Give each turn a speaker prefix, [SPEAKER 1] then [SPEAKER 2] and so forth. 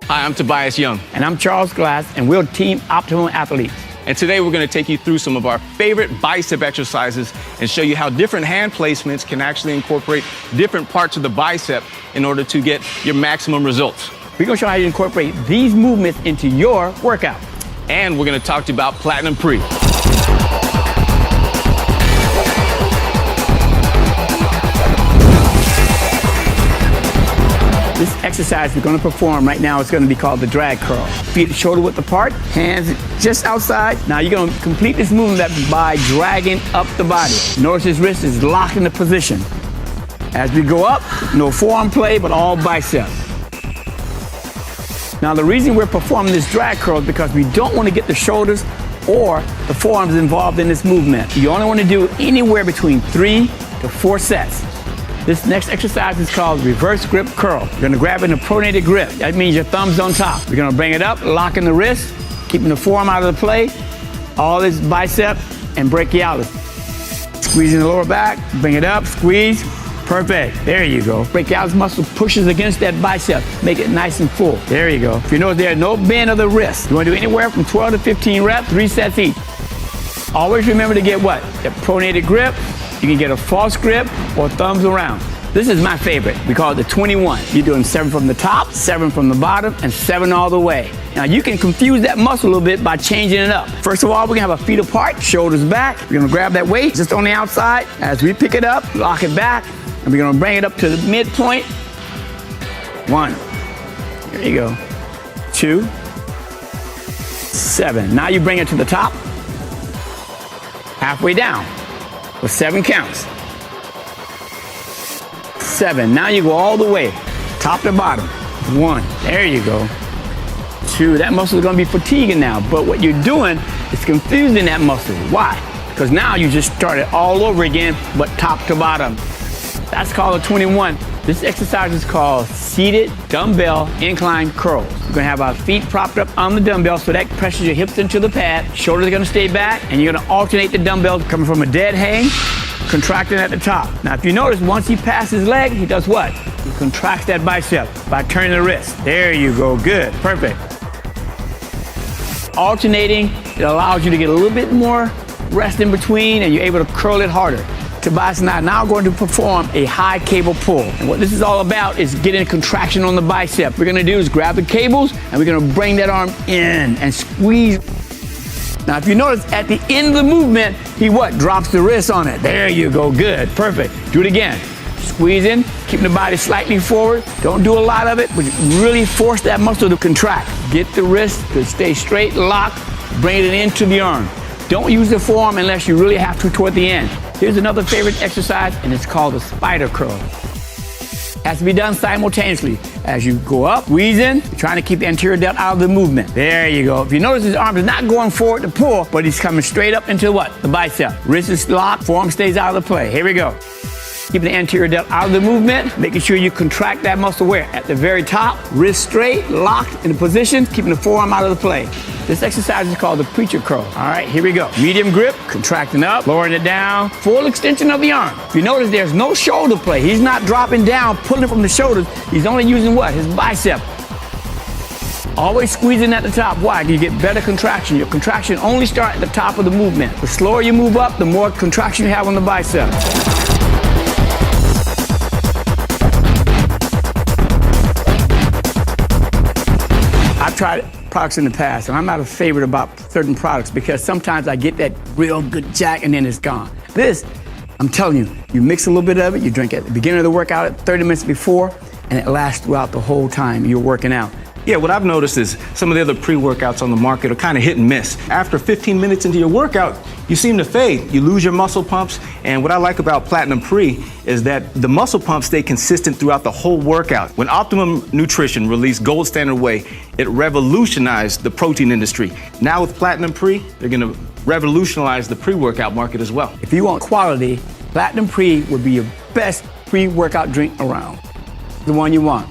[SPEAKER 1] Hi, I'm Toubias Young.
[SPEAKER 2] And I'm Charles Glass, and we're Team Optimum Athletes.
[SPEAKER 1] And today we're going to take you through some of our favorite bicep exercises and show you how different hand placements can actually incorporate different parts of the bicep in order to get your maximum results.
[SPEAKER 2] We're going to show how you incorporate these movements into your workout.
[SPEAKER 1] And we're going to talk to you about Platinum Pre.
[SPEAKER 2] This exercise we're going to perform right now is going to be called the drag curl. Feet shoulder width apart, hands just outside. Now you're going to complete this movement by dragging up the body. Notice his wrist is locked into position. As we go up, no forearm play, but all bicep. Now the reason we're performing this drag curl is because we don't want to get the shoulders or the forearms involved in this movement. You only want to do anywhere between 3 to 4 sets. This next exercise is called reverse grip curl. You're gonna grab it in a pronated grip. That means your thumb's on top. You're gonna bring it up, locking the wrist, keeping the forearm out of the play, all this bicep, and brachialis. Squeezing the lower back, bring it up, squeeze. Perfect, there you go. Brachialis muscle pushes against that bicep, make it nice and full. There you go. If you notice there's no bend of the wrist. You wanna do anywhere from 12 to 15 reps, 3 sets each. Always remember to get what? The pronated grip. You can get a false grip or thumbs around. This is my favorite. We call it the 21. You're doing 7 from the top, 7 from the bottom, and 7 all the way. Now you can confuse that muscle a little bit by changing it up. First of all, we're gonna have our feet apart, shoulders back. We're gonna grab that weight just on the outside. As we pick it up, lock it back, and we're gonna bring it up to the midpoint. 1, there you go. 2, 7. Now you bring it to the top, halfway down. With 7 counts. 7. Now you go all the way, top to bottom. 1. There you go. 2. That muscle is going to be fatiguing now, but what you're doing is confusing that muscle. Why? Because now you just started all over again, but top to bottom. That's called a 21. This exercise is called seated dumbbell incline curls. We're gonna have our feet propped up on the dumbbell so that presses your hips into the pad. Shoulders are gonna stay back, and you're gonna alternate the dumbbells coming from a dead hang, contracting at the top. Now, if you notice, once he passes his leg, he does what? He contracts that bicep by turning the wrist. There you go, good, perfect. Alternating, it allows you to get a little bit more rest in between, and you're able to curl it harder. Toubias and I are now going to perform a high cable pull. And what this is all about is getting a contraction on the bicep. What we're gonna do is grab the cables and we're gonna bring that arm in and squeeze. Now if you notice at the end of the movement, he what? Drops the wrist on it. There you go, good, perfect. Do it again. Squeezing, keeping the body slightly forward. Don't do a lot of it, but really force that muscle to contract. Get the wrist to stay straight, locked, bring it into the arm. Don't use the forearm unless you really have to toward the end. Here's another favorite exercise, and it's called the spider curl. Has to be done simultaneously. As you go up, squeezing, trying to keep the anterior delt out of the movement. There you go. If you notice his arm is not going forward to pull, but he's coming straight up into what? The bicep. Wrist is locked, forearm stays out of the play. Here we go. Keeping the anterior delt out of the movement, making sure you contract that muscle where? At the very top, wrist straight, locked in position, keeping the forearm out of the play. This exercise is called the preacher curl. All right, here we go. Medium grip, contracting up, lowering it down, full extension of the arm. If you notice, there's no shoulder play. He's not dropping down, pulling from the shoulders. He's only using what? His bicep. Always squeezing at the top. Why? You get better contraction. Your contraction only starts at the top of the movement. The slower you move up, the more contraction you have on the bicep. I've tried products in the past, and I'm not a favorite about certain products because sometimes I get that real good jack and then it's gone. This, I'm telling you, you mix a little bit of it, you drink at the beginning of the workout, at 30 minutes before, and it lasts throughout the whole time you're working out.
[SPEAKER 1] Yeah, what I've noticed is some of the other pre-workouts on the market are kind of hit and miss. After 15 minutes into your workout, you seem to fade. You lose your muscle pumps, and what I like about Platinum Pre is that the muscle pumps stay consistent throughout the whole workout. When Optimum Nutrition released Gold Standard Whey, it revolutionized the protein industry. Now with Platinum Pre, they're gonna revolutionize the pre-workout market as well.
[SPEAKER 2] If you want quality, Platinum Pre would be your best pre-workout drink around. The one you want.